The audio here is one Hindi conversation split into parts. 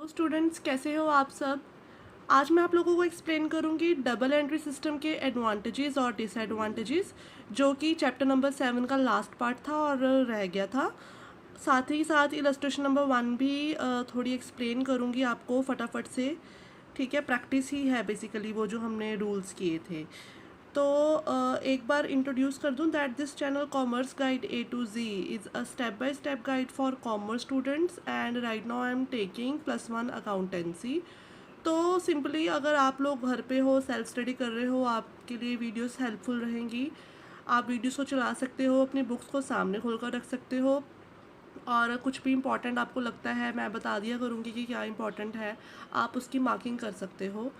तो स्टूडेंट्स कैसे हो आप सब। आज मैं आप लोगों को एक्सप्लेन करूंगी डबल एंट्री सिस्टम के एडवांटेजेस और डिसएडवांटेजेस, जो कि चैप्टर नंबर 7 का लास्ट पार्ट था और रह गया था। साथ ही साथ इलस्ट्रेशन नंबर 1 भी थोड़ी एक्सप्लेन करूंगी आपको फटाफट से। ठीक है, प्रैक्टिस ही है बेसिकली वो जो हमने रूल्स किए थे। तो एक बार इंट्रोड्यूस कर दूं that this channel commerce guide A to Z is a step by step guide for commerce students and right now I am taking +1 accountancy. तो सिंपली अगर आप लोग घर पे हो, सेल्फ स्टडी कर रहे हो, आपके लिए वीडियोस हेल्पफुल रहेंगी। आप वीडियोस को चला सकते हो, अपनी बुक्स को सामने खोल कर रख सकते हो, और कुछ भी इम्पॉर्टेंट आपको लगता है मैं बता दिया करूँगी कि क्या इम्पॉर्टेंट है, आप उसकी मार्किंग कर सकते हो।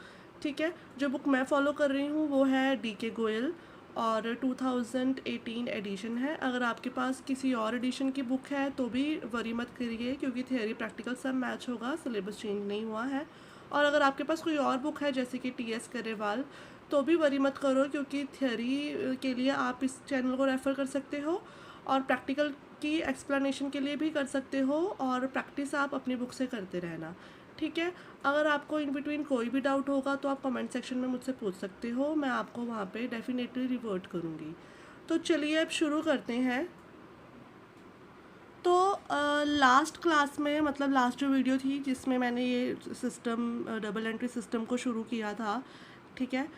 ठीक है, जो बुक मैं फ़ॉलो कर रही हूँ वो है DK गोयल और 2018 एडिशन है। अगर आपके पास किसी और एडिशन की बुक है तो भी वरी मत करिए, क्योंकि थियोरी प्रैक्टिकल सब मैच होगा, सिलेबस चेंज नहीं हुआ है। और अगर आपके पास कोई और बुक है जैसे कि TS गरेवाल, तो भी वरी मत करो, क्योंकि थियोरी के लिए आप इस चैनल को रेफ़र कर सकते हो और प्रैक्टिकल की एक्सप्लेनेशन के लिए भी कर सकते हो, और प्रैक्टिस आप अपनी बुक से करते रहना। ठीक है, अगर आपको इन बिटवीन कोई भी डाउट होगा तो आप कमेंट सेक्शन में मुझसे पूछ सकते हो, मैं आपको वहाँ पे डेफिनेटली रिवर्ट करूँगी। तो चलिए अब शुरू करते हैं। तो लास्ट क्लास में, मतलब लास्ट जो वीडियो थी जिसमें मैंने ये सिस्टम डबल एंट्री सिस्टम को शुरू किया था, ठीक है,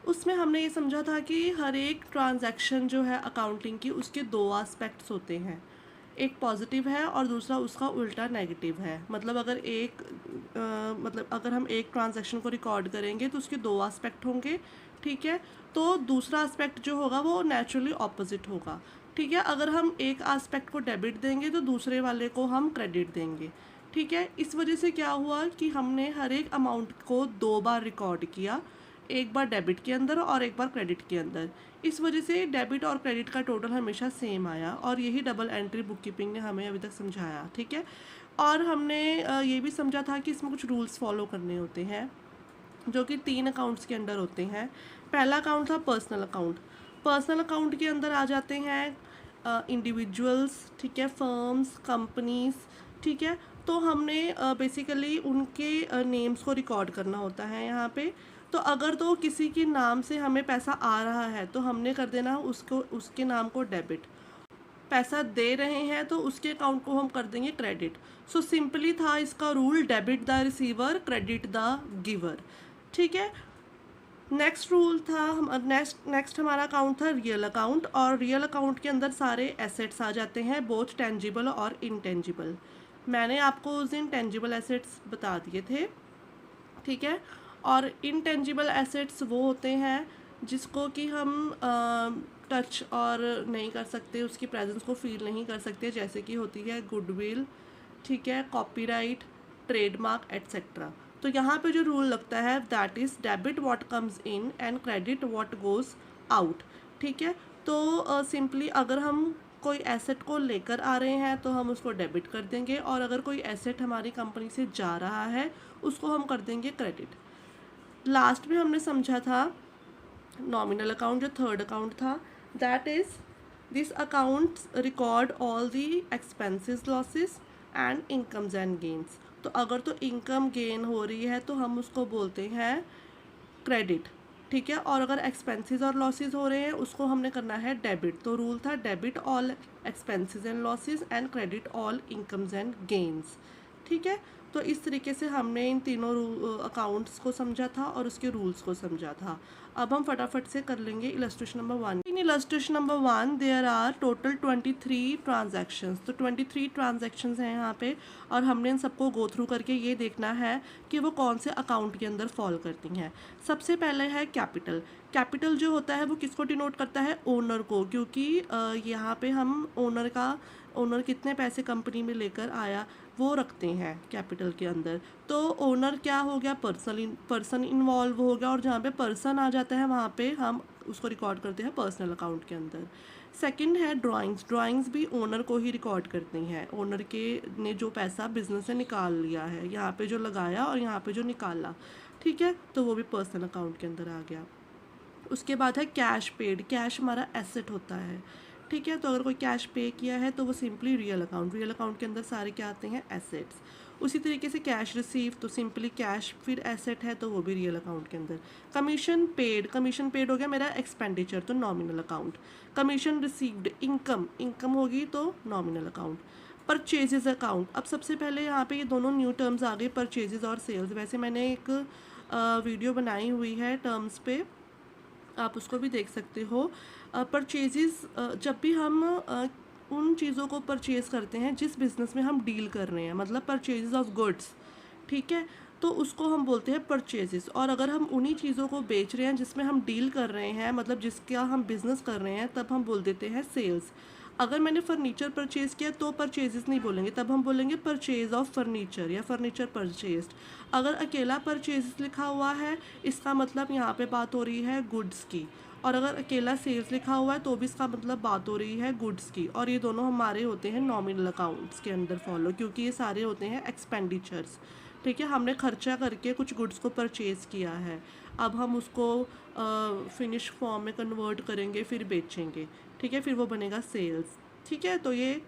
उसमें हमने ये समझा था कि हर एक ट्रांजैक्शन जो है अकाउंटिंग की, उसके दो एस्पेक्ट्स होते हैं। एक पॉजिटिव है और दूसरा उसका उल्टा नेगेटिव है। मतलब अगर हम एक ट्रांजैक्शन को रिकॉर्ड करेंगे तो उसके दो एस्पेक्ट होंगे। ठीक है, तो दूसरा एस्पेक्ट जो होगा वो नेचुरली ऑपोजिट होगा। ठीक है, अगर हम एक एस्पेक्ट को डेबिट देंगे तो दूसरे वाले को हम क्रेडिट देंगे। ठीक है, इस वजह से क्या हुआ कि हमने हर एक अमाउंट को दो बार रिकॉर्ड किया, एक बार डेबिट के अंदर और एक बार क्रेडिट के अंदर। इस वजह से डेबिट और क्रेडिट का टोटल हमेशा सेम आया, और यही डबल एंट्री बुक कीपिंग ने हमें अभी तक समझाया। ठीक है, और हमने ये भी समझा था कि इसमें कुछ रूल्स फॉलो करने होते हैं, जो कि 3 अकाउंट्स के अंडर होते हैं। पहला अकाउंट था पर्सनल अकाउंट। पर्सनल अकाउंट के अंदर आ जाते हैं इंडिविजुअल्स, ठीक है, फर्म्स, कंपनीज। ठीक है, तो हमने बेसिकली उनके नेम्स को रिकॉर्ड करना होता है यहाँ पे। तो अगर तो किसी के नाम से हमें पैसा आ रहा है तो हमने कर देना उसको, उसके नाम को डेबिट। पैसा दे रहे हैं तो उसके अकाउंट को हम कर देंगे क्रेडिट। सो सिंपली था इसका rule, debit the receiver, credit the giver. ठीक है, नेक्स्ट रूल था नेक्स्ट हमारा अकाउंट था रियल अकाउंट, और रियल अकाउंट के अंदर सारे एसेट्स आ जाते हैं, बोथ टेंजिबल और इनटेंजिबल। मैंने आपको उस दिन टेंजिबल एसेट्स बता दिए थे। ठीक है, और इनटेंजिबल एसेट्स वो होते हैं जिसको कि हम टच और नहीं कर सकते, उसकी प्रेजेंस को फील नहीं कर सकते, जैसे कि होती है गुडविल, ठीक है, कॉपीराइट, ट्रेडमार्क एट्सेट्रा। तो यहाँ पे जो रूल लगता है that is debit what comes in and credit what goes out. ठीक है, तो सिंपली अगर हम कोई एसेट को लेकर आ रहे हैं तो हम उसको डेबिट कर देंगे, और अगर कोई एसेट हमारी कंपनी से जा रहा है उसको हम कर देंगे क्रेडिट। लास्ट में हमने समझा था नॉमिनल अकाउंट, जो थर्ड अकाउंट था, that is this accounts record all the expenses, losses and incomes and gains. तो अगर तो इनकम गेन हो रही है तो हम उसको बोलते हैं क्रेडिट। ठीक है, और अगर एक्सपेंसेस और लॉसेस हो रहे हैं उसको हमने करना है डेबिट। तो रूल था debit all expenses and losses and credit all incomes and gains. ठीक है, तो इस तरीके से हमने इन तीनों अकाउंट्स को समझा था और उसके रूल्स को समझा था। अब हम फटाफट से कर लेंगे illustration number 1। In illustration number 1 there are total 23 transactions. तो 23 ट्रांजैक्शंस हैं यहाँ पे, और हमने इन सबको गो थ्रू करके ये देखना है कि वो कौन से अकाउंट के अंदर फॉल करती हैं। सबसे पहले है कैपिटल। कैपिटल जो होता है वो किसको डिनोट करता है? ओनर को, क्योंकि यहाँ पे हम ओनर कितने पैसे कंपनी में लेकर आया वो रखते हैं कैपिटल के अंदर। तो ओनर क्या हो गया? पर्सन इन्वॉल्व हो गया, और जहाँ पे पर्सन आ जाता है वहाँ पे हम उसको रिकॉर्ड करते हैं पर्सनल अकाउंट के अंदर। सेकंड है ड्राइंग्स। ड्राइंग्स भी ओनर को ही रिकॉर्ड करते हैं, ओनर के ने जो पैसा बिजनेस से निकाल लिया है, यहाँ पे जो लगाया और यहाँ पे जो निकाला। ठीक है, तो वो भी पर्सनल अकाउंट के अंदर आ गया। उसके बाद है कैश पेड। कैश हमारा एसेट होता है। ठीक है, तो अगर कोई कैश पे किया है तो वो सिंपली रियल अकाउंट के अंदर सारे क्या आते हैं? एसेट्स। उसी तरीके से कैश रिसीव, तो सिंपली कैश फिर एसेट है तो वो भी रियल अकाउंट के अंदर। कमीशन पेड हो गया मेरा एक्सपेंडिचर, तो nominal account. Commission received income होगी तो नॉमिनल अकाउंट। परचेजेज अकाउंट, अब सबसे पहले यहाँ पे ये दोनों न्यू टर्म्स आ गए, परचेजेज और सेल्स। वैसे मैंने एक वीडियो बनाई हुई है टर्म्स पे, आप उसको भी देख सकते हो। परचेजेस, जब भी हम उन चीज़ों को परचेज़ करते हैं जिस बिज़नेस में हम डील कर रहे हैं, मतलब परचेजेस ऑफ गुड्स, ठीक है, तो उसको हम बोलते हैं परचेजेस। और अगर हम उन्हीं चीज़ों को बेच रहे हैं जिसमें हम डील कर रहे हैं, मतलब जिसका हम बिज़नेस कर रहे हैं, तब हम बोल देते हैं सेल्स। अगर मैंने फर्नीचर परचेज़ किया तो परचेजेस नहीं बोलेंगे, तब हम बोलेंगे परचेज ऑफ फर्नीचर या फर्नीचर परचेज्ड। अगर अकेला परचेज लिखा हुआ है, इसका मतलब यहाँ पे बात हो रही है गुड्स की। और अगर अकेला सेल्स लिखा हुआ है तो भी इसका मतलब बात हो रही है गुड्स की। और ये दोनों हमारे होते हैं नॉमिनल अकाउंट्स के अंदर फॉलो, क्योंकि ये सारे होते हैं एक्सपेंडिचर्स, ठीक है। हमने खर्चा करके कुछ गुड्स को परचेज़ किया है, अब हम उसको फिनिश फॉर्म में कन्वर्ट करेंगे, फिर बेचेंगे, ठीक है, फिर वो बनेगा सेल्स, ठीक है। तो ये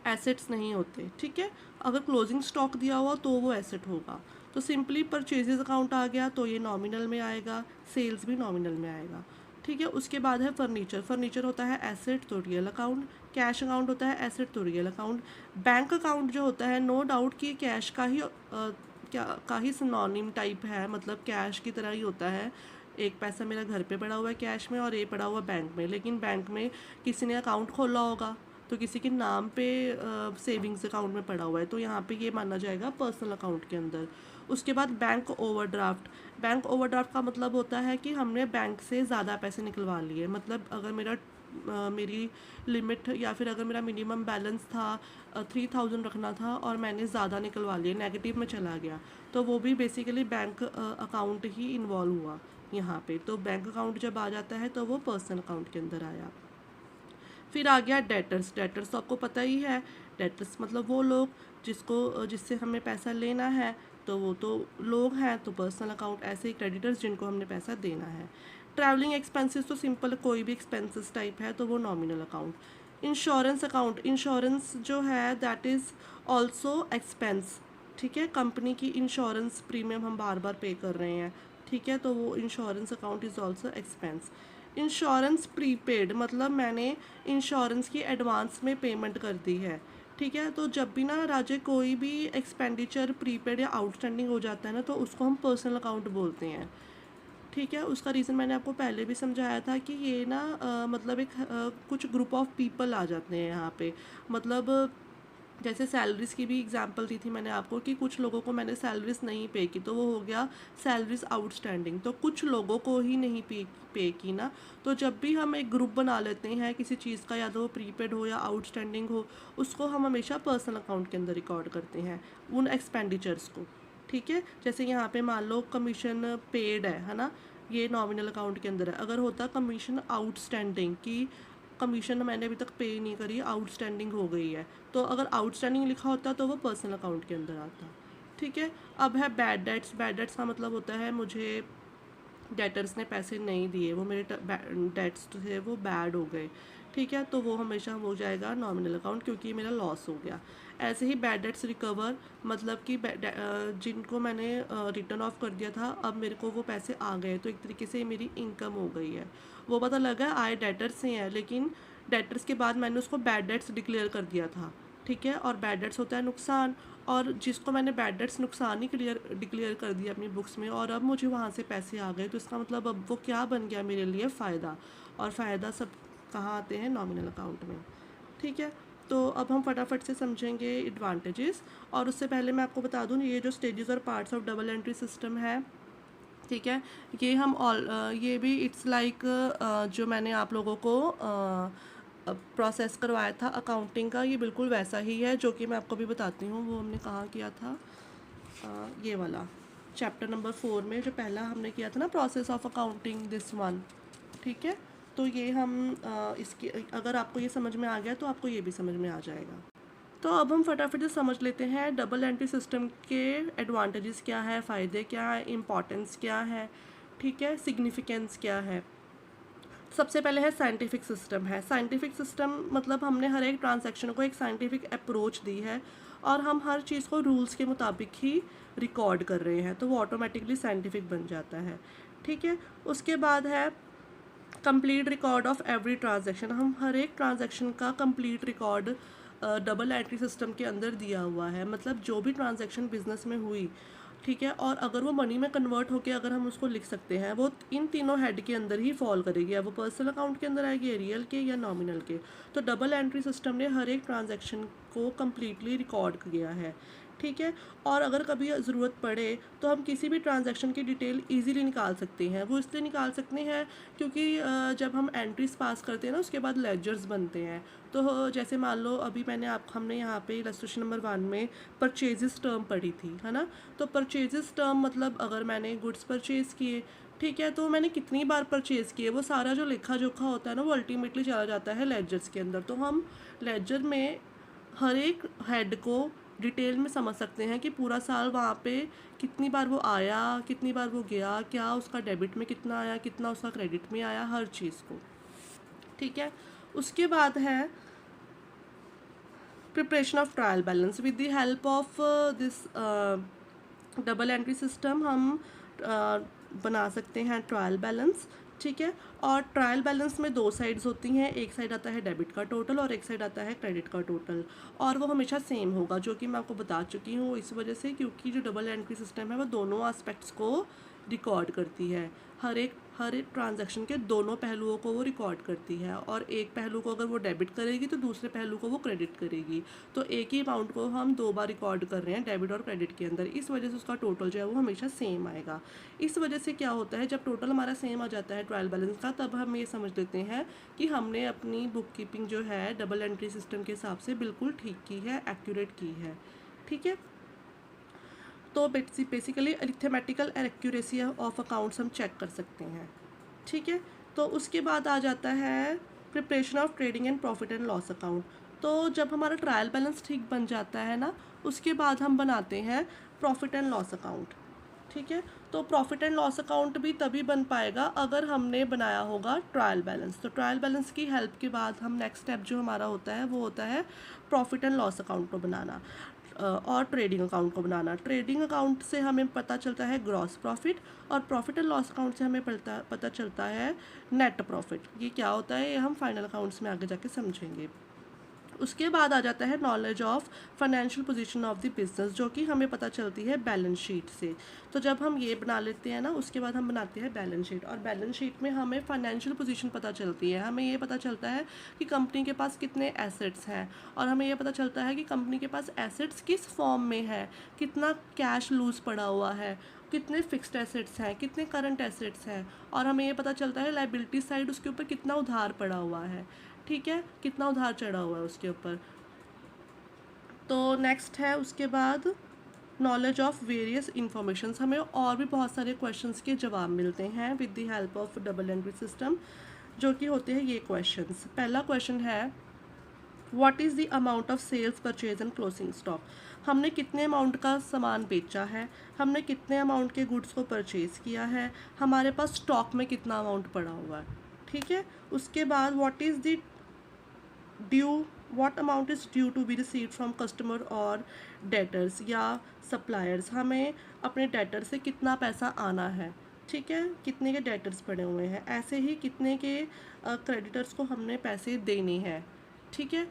एसेट्स नहीं होते, ठीक है। अगर क्लोजिंग स्टॉक दिया हुआ तो वो एसेट होगा। तो सिंपली परचेजेस अकाउंट आ गया तो ये नॉमिनल में आएगा, सेल्स भी नॉमिनल में आएगा, ठीक है। उसके बाद है फर्नीचर होता है एसेट, तो रियल अकाउंट। कैश अकाउंट होता है एसेट, तो रियल अकाउंट। बैंक अकाउंट जो होता है, नो डाउट कि कैश का ही सिनोनिम टाइप है, मतलब कैश की तरह ही होता है। एक पैसा मेरा घर पे पड़ा हुआ है कैश में और ये पड़ा हुआ बैंक में, लेकिन बैंक में किसी ने अकाउंट खोला होगा तो किसी के नाम पे सेविंग्स अकाउंट में पड़ा हुआ है, तो यहाँ पे ये माना जाएगा पर्सनल अकाउंट के अंदर। उसके बाद बैंक ओवरड्राफ्ट का मतलब होता है कि हमने बैंक से ज़्यादा पैसे निकलवा लिए, मतलब अगर मेरी लिमिट या फिर अगर मेरा मिनिमम बैलेंस था 3000 रखना था और मैंने ज़्यादा निकलवा लिया, नेगेटिव में चला गया, तो वो भी बेसिकली बैंक अकाउंट ही इन्वॉल्व हुआ यहाँ पे। तो बैंक अकाउंट जब आ जाता है तो वो पर्सनल अकाउंट के अंदर आया। फिर आ गया डेटर्स तो आपको पता ही है, डेटर्स मतलब वो लोग जिससे हमें पैसा लेना है, तो वो तो लोग हैं, तो पर्सनल अकाउंट। ऐसे ही क्रेडिटर्स जिनको हमने पैसा देना है। ट्रैवलिंग एक्सपेंसेस तो सिंपल कोई भी एक्सपेंसेस टाइप है तो वो nominal account. Insurance account, insurance जो है दैट इज़ ऑल्सो एक्सपेंस, ठीक है। कंपनी की इंश्योरेंस प्रीमियम हम बार बार पे कर रहे हैं, ठीक है, तो वो insurance account is also expense. Insurance prepaid, मतलब मैंने इंश्योरेंस की एडवांस में पेमेंट कर दी है, ठीक है। तो जब भी ना राजे कोई भी एक्सपेंडिचर प्रीपेड या आउटस्टैंडिंग हो जाता है ना, तो उसको हम पर्सनल अकाउंट बोलते हैं, ठीक है। उसका रीज़न मैंने आपको पहले भी समझाया था कि ये ना मतलब कुछ ग्रुप ऑफ पीपल आ जाते हैं यहाँ पे, मतलब जैसे सैलरीज़ की भी एग्जांपल दी थी मैंने आपको कि कुछ लोगों को मैंने सैलरीज़ नहीं पे की, तो वो हो गया सैलरीज़ आउटस्टैंडिंग। तो कुछ लोगों को ही नहीं पे की ना, तो जब भी हम एक ग्रुप बना लेते हैं किसी चीज़ का, या तो वो प्रीपेड हो या आउटस्टैंडिंग हो, उसको हम हमेशा पर्सनल अकाउंट के अंदर रिकॉर्ड करते हैं उन एक्सपेंडिचर्स को, ठीक है। जैसे यहाँ पे मान लो कमीशन पेड है ना, ये नॉमिनल अकाउंट के अंदर है। अगर होता कमीशन आउटस्टैंडिंग की कमीशन मैंने अभी तक पे नहीं करी, आउटस्टैंडिंग हो गई है, तो अगर आउटस्टैंडिंग लिखा होता तो वो पर्सनल अकाउंट के अंदर आता, ठीक है। अब है बैड डेट्स का मतलब होता है मुझे डेटर्स ने पैसे नहीं दिए, वो मेरे डेट्स थे वो बैड हो गए, ठीक है, तो वो हमेशा हो जाएगा नॉमिनल अकाउंट, क्योंकि मेरा लॉस हो गया। ऐसे ही बैड डेट्स रिकवर, मतलब कि जिनको मैंने रिटर्न ऑफ कर दिया था, अब मेरे को वो पैसे आ गए, तो एक तरीके से मेरी इनकम हो गई है। वो पता लगा आए डेटर्स से हैं, लेकिन डेटर्स के बाद मैंने उसको बैड डेट्स डिक्लेयर कर दिया था, ठीक है। और बैड डेट्स होता है नुकसान, और जिसको मैंने बैड डेट्स नुकसान ही डिक्लेयर कर दिया अपनी बुक्स में, और अब मुझे वहाँ से पैसे आ गए, तो इसका मतलब अब वो क्या बन गया मेरे लिए फ़ायदा। और फ़ायदा सब कहाँ आते हैं, नॉमिनल अकाउंट में, ठीक है। तो अब हम फटाफट से समझेंगे एडवांटेजेस, और उससे पहले मैं आपको बता दूँ ये जो स्टेजेस और parts of double entry system है, ठीक है, ये हम ये भी इट्स लाइक जो मैंने आप लोगों को प्रोसेस करवाया था अकाउंटिंग का, ये बिल्कुल वैसा ही है जो कि मैं आपको भी बताती हूँ। वो हमने कहाँ किया था, ये वाला चैप्टर नंबर 4 में जो पहला हमने किया था ना, process of accounting, this one, ठीक है। तो ये हम इसकी अगर आपको ये समझ में आ गया तो आपको ये भी समझ में आ जाएगा। तो अब हम फटाफट से समझ लेते हैं डबल एंट्री सिस्टम के एडवांटेजेस क्या है, फ़ायदे क्या है, इम्पॉर्टेंस क्या है, ठीक है, सिग्निफिकेंस क्या है। सबसे पहले है साइंटिफिक सिस्टम मतलब हमने हर एक ट्रांजैक्शन को एक साइंटिफिक अप्रोच दी है, और हम हर चीज़ को रूल्स के मुताबिक ही रिकॉर्ड कर रहे हैं, तो वो ऑटोमेटिकली साइंटिफिक बन जाता है। ठीक है, उसके बाद है complete record of every transaction. हम हर एक ट्रांजैक्शन का complete record double entry system के अंदर दिया हुआ है, मतलब जो भी ट्रांजैक्शन बिजनेस में हुई, ठीक है, और अगर वो मनी में कन्वर्ट होके अगर हम उसको लिख सकते हैं, वो इन तीनों हेड के अंदर ही फॉल करेगी, या वो पर्सनल अकाउंट के अंदर आएगी, रियल के या नॉमिनल के। तो डबल एंट्री सिस्टम ने हर एक ट्रांजैक्शन को कम्प्लीटली रिकॉर्ड किया है। ठीक है, और अगर कभी ज़रूरत पड़े तो हम किसी भी ट्रांजैक्शन की डिटेल इजीली निकाल सकते हैं। वो इसलिए निकाल सकते हैं क्योंकि जब हम एंट्रीज पास करते हैं ना, उसके बाद लेजर्स बनते हैं। तो जैसे मान लो अभी हमने यहाँ पे इलस्ट्रेशन नंबर 1 में परचेजेस टर्म पढ़ी थी, है ना। तो परचेजेस टर्म मतलब अगर मैंने गुड्स परचेज़ किए, ठीक है, तो मैंने कितनी बार परचेज़ किए, वो सारा जो लेखा जोखा होता है ना, वो अल्टीमेटली चला जाता है लेजर्स के अंदर। तो हम लेजर में हर एक हेड को डिटेल में समझ सकते हैं कि पूरा साल वहाँ पे कितनी बार वो आया, कितनी बार वो गया, क्या उसका डेबिट में कितना आया, कितना उसका क्रेडिट में आया, हर चीज़ को। ठीक है, उसके बाद है preparation of trial balance. With the help of this double entry system हम बना सकते हैं ट्रायल बैलेंस। ठीक है, और ट्रायल बैलेंस में 2 साइड्स होती हैं, एक साइड आता है डेबिट का टोटल और एक साइड आता है क्रेडिट का टोटल, और वो हमेशा सेम होगा, जो कि मैं आपको बता चुकी हूँ इस वजह से, क्योंकि जो डबल एंट्री सिस्टम है वो दोनों एस्पेक्ट्स को रिकॉर्ड करती है। हर एक ट्रांजैक्शन के दोनों पहलुओं को वो रिकॉर्ड करती है, और एक पहलू को अगर वो डेबिट करेगी तो दूसरे पहलू को वो क्रेडिट करेगी। तो एक ही अमाउंट को हम 2 बार रिकॉर्ड कर रहे हैं डेबिट और क्रेडिट के अंदर, इस वजह से उसका टोटल जो है वो हमेशा सेम आएगा। इस वजह से क्या होता है, जब टोटल हमारा सेम आ जाता है ट्रायल बैलेंस का, तब हम ये समझ लेते हैं कि हमने अपनी बुक कीपिंग जो है डबल एंट्री सिस्टम के हिसाब से बिल्कुल ठीक की है, एक्यूरेट की है। ठीक है, तो basically arithmetical accuracy of accounts हम चेक कर सकते हैं। ठीक है, तो उसके बाद आ जाता है preparation of trading and profit and loss account. तो जब हमारा ट्रायल बैलेंस ठीक बन जाता है ना, उसके बाद हम बनाते हैं प्रॉफिट एंड लॉस अकाउंट। ठीक है, तो प्रॉफिट एंड लॉस अकाउंट भी तभी बन पाएगा अगर हमने बनाया होगा ट्रायल बैलेंस। तो ट्रायल बैलेंस की हेल्प के बाद हम नेक्स्ट स्टेप जो हमारा होता है वो होता है प्रॉफिट एंड लॉस अकाउंट को बनाना और ट्रेडिंग अकाउंट को बनाना। ट्रेडिंग अकाउंट से हमें पता चलता है ग्रॉस प्रॉफिट, और प्रॉफिट एंड लॉस अकाउंट से हमें पता चलता है नेट प्रॉफिट। ये क्या होता है, ये हम फाइनल अकाउंट्स में आगे जाके समझेंगे। उसके बाद आ जाता है knowledge of financial position of the business, जो कि हमें पता चलती है बैलेंस शीट से। तो जब हम ये बना लेते हैं ना, उसके बाद हम बनाते हैं बैलेंस शीट, और बैलेंस शीट में हमें फाइनेंशियल पोजीशन पता चलती है। हमें ये पता चलता है कि कंपनी के पास कितने एसेट्स हैं, और हमें ये पता चलता है कि कंपनी के पास एसेट्स किस फॉर्म में है, कितना कैश लूज पड़ा हुआ है, कितने फिक्स्ड एसेट्स हैं, कितने करंट एसेट्स हैं, और हमें ये पता चलता है लाइबिलिटी साइड उसके ऊपर कितना उधार पड़ा हुआ है। ठीक है, कितना उधार चढ़ा हुआ है उसके ऊपर। तो नेक्स्ट है उसके बाद नॉलेज ऑफ वेरियस इंफॉर्मेशंस। हमें और भी बहुत सारे क्वेश्चंस के जवाब मिलते हैं with the help of double entry system, जो कि होते हैं ये क्वेश्चंस। पहला क्वेश्चन है what is the amount of sales purchase and closing stock. हमने कितने अमाउंट का सामान बेचा है, हमने कितने अमाउंट के गुड्स को परचेज़ किया है, हमारे पास स्टॉक में कितना अमाउंट पड़ा हुआ है। ठीक है, उसके बाद what is the due, what amount is due to be received from customer और डेटर्स या सप्लायर्स। हमें अपने डेटर से कितना पैसा आना है, ठीक है, कितने के डेटर्स पड़े हुए हैं, ऐसे ही कितने के क्रेडिटर्स को हमने पैसे देने हैं। ठीक है,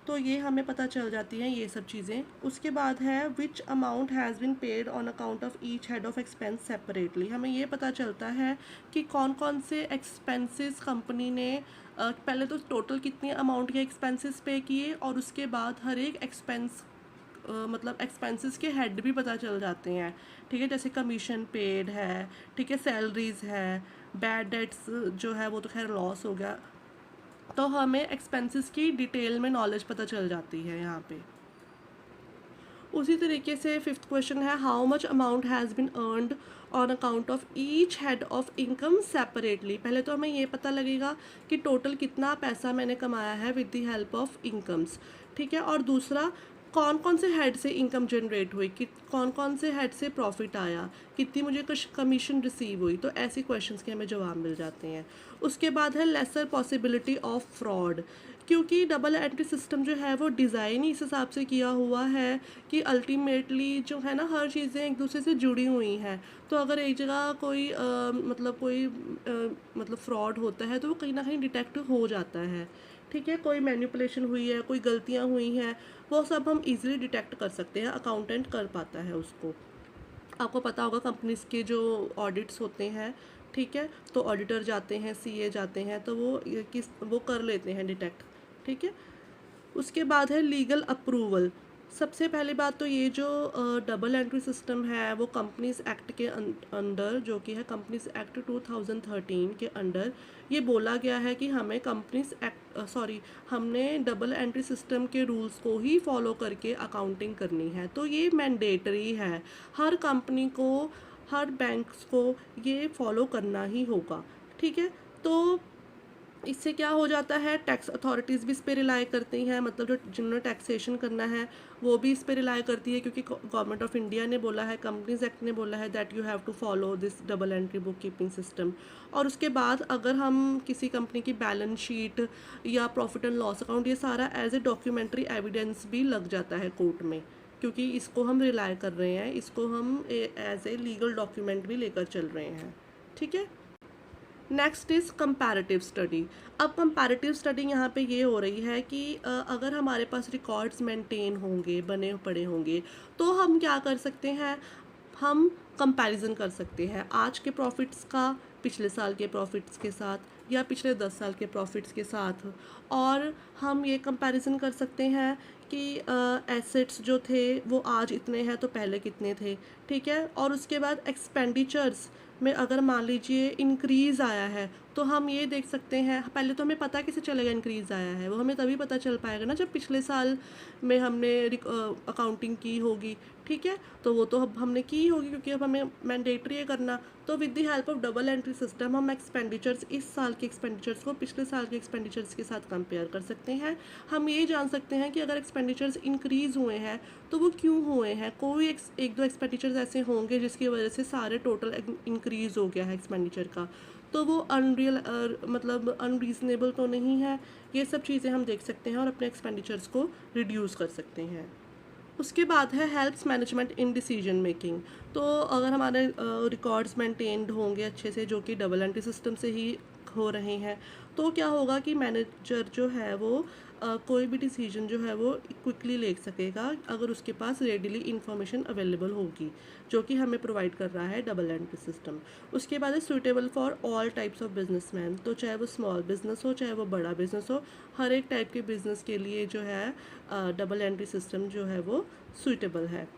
तो ये हमें पता चल जाती हैं ये सब चीज़ें। उसके बाद है विच amount has been paid on account of each head of expense separately. हमें ये पता चलता है कि कौन कौन से एक्सपेंसेस कंपनी ने पहले तो टोटल कितनी अमाउंट के एक्सपेंसेस पे किए, और उसके बाद हर एक एक्सपेंस मतलब एक्सपेंसेस के हेड भी पता चल जाते हैं। ठीक है, जैसे कमीशन पेड है, ठीक है, सैलरीज है, बैड डेट्स जो है वो तो खैर लॉस हो गया। तो हमें एक्सपेंसेस की डिटेल में नॉलेज पता चल जाती है यहाँ पे। उसी तरीके से फिफ्थ क्वेश्चन है how much amount has been earned on account of each head of income separately. पहले तो हमें ये पता लगेगा कि टोटल कितना पैसा मैंने कमाया है with the help of incomes. ठीक है, और दूसरा कौन कौन से हेड से इनकम जनरेट हुई, कि कौन कौन से हेड से प्रॉफिट आया, कितनी मुझे कमीशन रिसीव हुई। तो ऐसे क्वेश्चंस के हमें जवाब मिल जाते हैं। उसके बाद है लेसर पॉसिबिलिटी ऑफ फ्रॉड, क्योंकि डबल एंट्री सिस्टम जो है वो डिज़ाइन ही इस हिसाब से किया हुआ है कि अल्टीमेटली जो है ना हर चीज़ें एक दूसरे से जुड़ी हुई हैं। तो अगर एक जगह कोई मतलब फ्रॉड होता है तो वो कहीं ना कहीं डिटेक्ट हो जाता है। ठीक है, कोई मैनिपुलेशन हुई है, कोई गलतियाँ हुई हैं, वो सब हम इजीली डिटेक्ट कर सकते हैं, अकाउंटेंट कर पाता है उसको। आपको पता होगा कंपनीज के जो ऑडिट्स होते हैं, ठीक है, तो ऑडिटर जाते हैं, सीए जाते हैं, तो वो कर लेते हैं डिटेक्ट। ठीक है, उसके बाद है लीगल अप्रूवल। सबसे पहली बात तो ये जो डबल एंट्री सिस्टम है वो कंपनीज एक्ट के अंडर, जो कि है कंपनीज एक्ट 2013 के अंडर, ये बोला गया है कि हमें कंपनीज एक्ट हमने डबल एंट्री सिस्टम के रूल्स को ही फॉलो करके अकाउंटिंग करनी है। तो ये मैंडेटरी है, हर कंपनी को, हर बैंक्स को ये फॉलो करना ही होगा। ठीक है, तो इससे क्या हो जाता है, टैक्स अथॉरिटीज़ भी इस पे रिलाई करती हैं, मतलब जो जिन्होंने टैक्सेशन करना है वो भी इस पे रिलाई करती है, क्योंकि गवर्नमेंट ऑफ इंडिया ने बोला है, कंपनीज एक्ट ने बोला है that you have to follow this double entry bookkeeping system. और उसके बाद अगर हम किसी कंपनी की बैलेंस शीट या प्रॉफिट एंड लॉस अकाउंट, ये सारा एज ए डॉक्यूमेंट्री एविडेंस भी लग जाता है कोर्ट में, क्योंकि इसको हम रिलाई कर रहे हैं, इसको हम एज ए लीगल डॉक्यूमेंट भी लेकर चल रहे हैं। ठीक है, नेक्स्ट इज़ कंपैरेटिव स्टडी। अब कंपैरेटिव स्टडी यहाँ पे ये हो रही है कि अगर हमारे पास रिकॉर्ड्स मेंटेन होंगे, बने पड़े होंगे, तो हम क्या कर सकते हैं, हम कंपैरिजन कर सकते हैं आज के प्रॉफिट्स का पिछले साल के प्रॉफिट्स के साथ या पिछले 10 साल के प्रॉफिट्स के साथ। और हम ये कंपैरिजन कर सकते हैं कि एसेट्स जो थे वो आज इतने हैं तो पहले कितने थे। ठीक है, और उसके बाद एक्सपेंडिचर्स में अगर मान लीजिए इंक्रीज़ आया है तो हम ये देख सकते हैं, पहले तो हमें पता कैसे चलेगा इंक्रीज़ आया है, वो हमें तभी पता चल पाएगा ना जब पिछले साल में हमने अकाउंटिंग की होगी। ठीक है, तो वो तो अब हमने की होगी क्योंकि अब हमें मैंडेटरी है करना। तो with the help of double entry system हम एक्सपेंडिचर्स, इस साल के एक्सपेंडिचर्स को पिछले साल के एक्सपेंडिचर्स के साथ कंपेयर कर सकते हैं। हम ये जान सकते हैं कि अगर एक्सपेंडिचर्स इंक्रीज़ हुए हैं तो वो क्यों हुए हैं। कोई एक दो एक्सपेंडिचर्स ऐसे होंगे जिसकी वजह से सारे टोटल इंक्रीज़ हो गया है एक्सपेंडिचर का, तो वो मतलब अनरीज़नेबल तो नहीं है। ये सब चीज़ें हम देख सकते हैं और अपने एक्सपेंडिचर्स को रिड्यूस कर सकते हैं। उसके बाद है helps management in decision making. तो अगर हमारे रिकॉर्ड्स मेंटेन्ड होंगे अच्छे से, जो कि डबल एंट्री सिस्टम से ही हो रहे हैं, तो क्या होगा कि मैनेजर जो है वो कोई भी डिसीजन जो है वो क्विकली ले सकेगा अगर उसके पास रेडिली इंफॉर्मेशन अवेलेबल होगी, जो कि हमें प्रोवाइड कर रहा है डबल एंट्री सिस्टम। उसके बाद है suitable for all types of businessman. तो चाहे वो स्मॉल बिजनेस हो चाहे वो बड़ा बिजनेस हो, हर एक टाइप के बिजनेस के लिए जो है डबल एंट्री सिस्टम जो है वो सूटेबल है।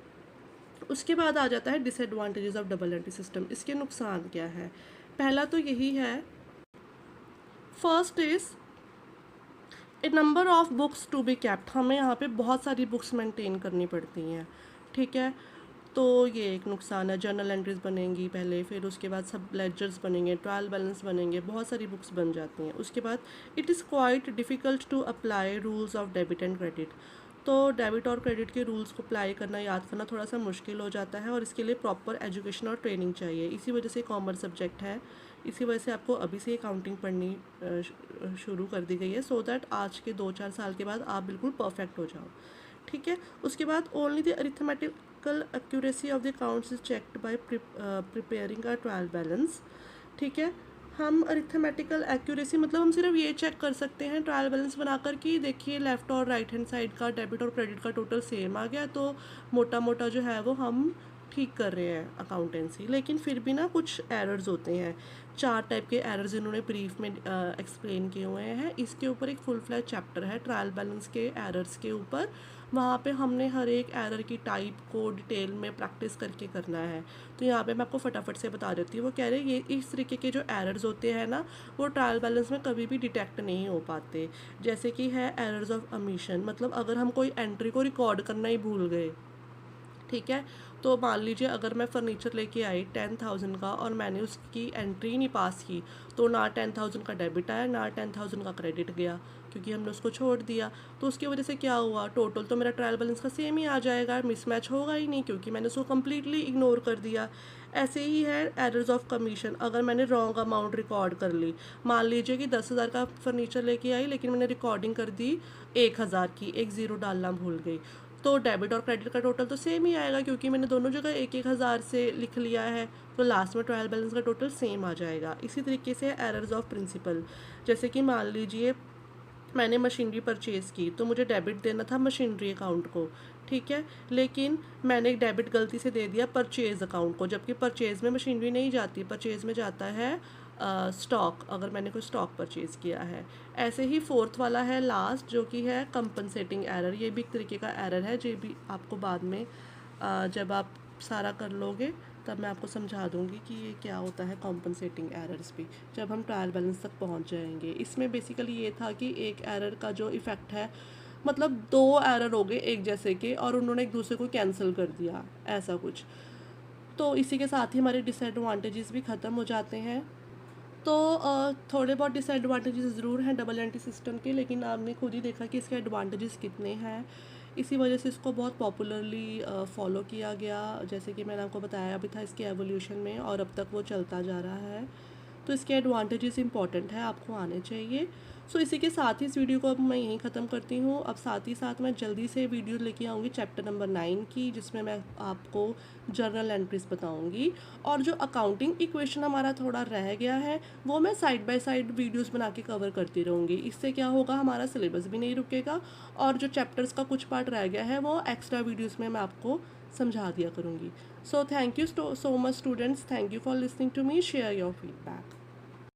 उसके बाद आ जाता है disadvantages of double entry system. इसके नुकसान क्या है, पहला तो यही है, first is a number of books to be kept. हमें यहाँ पे बहुत सारी बुक्स मेंटेन करनी पड़ती हैं। ठीक है, तो ये एक नुकसान है। जर्नल एंट्रीज बनेंगी पहले, फिर उसके बाद सब लेजर्स बनेंगे, ट्रायल बैलेंस बनेंगे, बहुत सारी बुक्स बन जाती हैं। उसके बाद it is quite difficult to apply rules of debit and credit. तो डेबिट और क्रेडिट के रूल्स को अप्लाई करना, याद करना थोड़ा सा मुश्किल हो जाता है, और इसके लिए प्रॉपर एजुकेशन और ट्रेनिंग चाहिए। इसी वजह से कॉमर्स सब्जेक्ट है, इसी वजह से आपको अभी से अकाउंटिंग पढ़नी शुरू कर दी गई है, सो दैट आज के 2-4 साल के बाद आप बिल्कुल परफेक्ट हो जाओ। ठीक है, उसके बाद only the arithmetical accuracy of the accounts is checked by preparing a trial balance. ठीक है, हम अरिथमेटिकल एक्यूरेसी मतलब हम सिर्फ ये चेक कर सकते हैं ट्रायल बैलेंस बनाकर कि देखिए लेफ़्ट और राइट हैंड साइड का डेबिट और क्रेडिट का टोटल सेम आ गया, तो मोटा मोटा जो है वो हम ठीक कर रहे हैं अकाउंटेंसी। लेकिन फिर भी ना कुछ एरर्स होते हैं, 4 टाइप के एरर्स इन्होंने ब्रीफ में एक्सप्लेन किए हुए हैं। इसके ऊपर एक फुल फ्लैश चैप्टर है ट्रायल बैलेंस के एरर्स के ऊपर, वहाँ पे हमने हर एक एरर की टाइप को डिटेल में प्रैक्टिस करके करना है। तो यहाँ पे मैं आपको फटाफट से बता देती हूँ। वो कह रहे हैं ये इस तरीके के जो एरर्स होते हैं ना, वो ट्रायल बैलेंस में कभी भी डिटेक्ट नहीं हो पाते। जैसे कि है एरर्स ऑफ ओमिशन, मतलब अगर हम कोई एंट्री को रिकॉर्ड करना ही भूल गए, ठीक है, तो मान लीजिए अगर मैं फ़र्नीचर लेके आई 10,000 का और मैंने उसकी एंट्री नहीं पास की, तो ना 10,000 का डेबिट आया ना 10,000 का क्रेडिट गया। क्योंकि हमने उसको छोड़ दिया। तो उसकी वजह से क्या हुआ, टोटल तो मेरा ट्रायल बैलेंस का सेम ही आ जाएगा, मिसमैच होगा ही नहीं क्योंकि मैंने उसको कम्प्लीटली इग्नोर कर दिया। ऐसे ही है एरर्स ऑफ कमीशन। अगर मैंने रॉन्ग अमाउंट रिकॉर्ड कर ली, मान लीजिए कि 10,000 का फर्नीचर लेके आई लेकिन मैंने रिकॉर्डिंग कर दी 1,000 की, एक ज़ीरो डालना भूल गई, तो डेबिट और क्रेडिट का टोटल तो सेम ही आएगा क्योंकि मैंने दोनों जगह 1,000 से लिख लिया है, तो लास्ट में ट्रायल बैलेंस का टोटल सेम आ जाएगा। इसी तरीके से एरर्स ऑफ प्रिंसिपल, जैसे कि मान लीजिए मैंने मशीनरी परचेज़ की तो मुझे डेबिट देना था मशीनरी अकाउंट को, ठीक है, लेकिन मैंने डेबिट गलती से दे दिया परचेज़ अकाउंट को, जबकि परचेज़ में मशीनरी नहीं जाती, परचेज़ में जाता है स्टॉक, अगर मैंने कोई स्टॉक परचेज़ किया है। ऐसे ही फोर्थ वाला है लास्ट, जो कि है कंपनसेटिंग एरर। ये भी एक तरीके का एरर है, जो भी आपको बाद में जब आप सारा कर लोगे तब मैं आपको समझा दूंगी कि ये क्या होता है कॉम्पनसेटिंग एरर्स भी, जब हम ट्रायल बैलेंस तक पहुंच जाएंगे। इसमें बेसिकली ये था कि एक एरर का जो इफ़ेक्ट है, मतलब 2 एरर हो गए एक जैसे के और उन्होंने एक दूसरे को कैंसिल कर दिया, ऐसा कुछ। तो इसी के साथ ही हमारे डिसएडवांटेजेस भी ख़त्म हो जाते हैं। तो थोड़े बहुत डिसएडवांटेजेस ज़रूर हैं डबल एंट्री सिस्टम के, लेकिन आपने खुद ही देखा कि इसके एडवांटेजेस कितने हैं। इसी वजह से इसको बहुत पॉपुलरली फॉलो किया गया, जैसे कि मैंने आपको बताया भी था इसके एवोल्यूशन में, और अब तक वो चलता जा रहा है। तो इसके एडवांटेजेस इंपॉर्टेंट है, आपको आने चाहिए। सो इसी के साथ ही इस वीडियो को अब मैं यहीं ख़त्म करती हूँ। अब साथ ही साथ मैं जल्दी से वीडियो लेके आऊँगी चैप्टर नंबर 9 की, जिसमें मैं आपको जर्नल एंट्रीज बताऊँगी, और जो अकाउंटिंग इक्वेशन हमारा थोड़ा रह गया है वो मैं साइड बाय साइड वीडियोस बना के कवर करती रहूँगी। इससे क्या होगा, हमारा सिलेबस भी नहीं रुकेगा, और जो चैप्टर्स का कुछ पार्ट रह गया है वो एक्स्ट्रा वीडियोज़ में मैं आपको समझा दिया करूँगी। So thank you so much students, thank you for listening to me, share your feedback.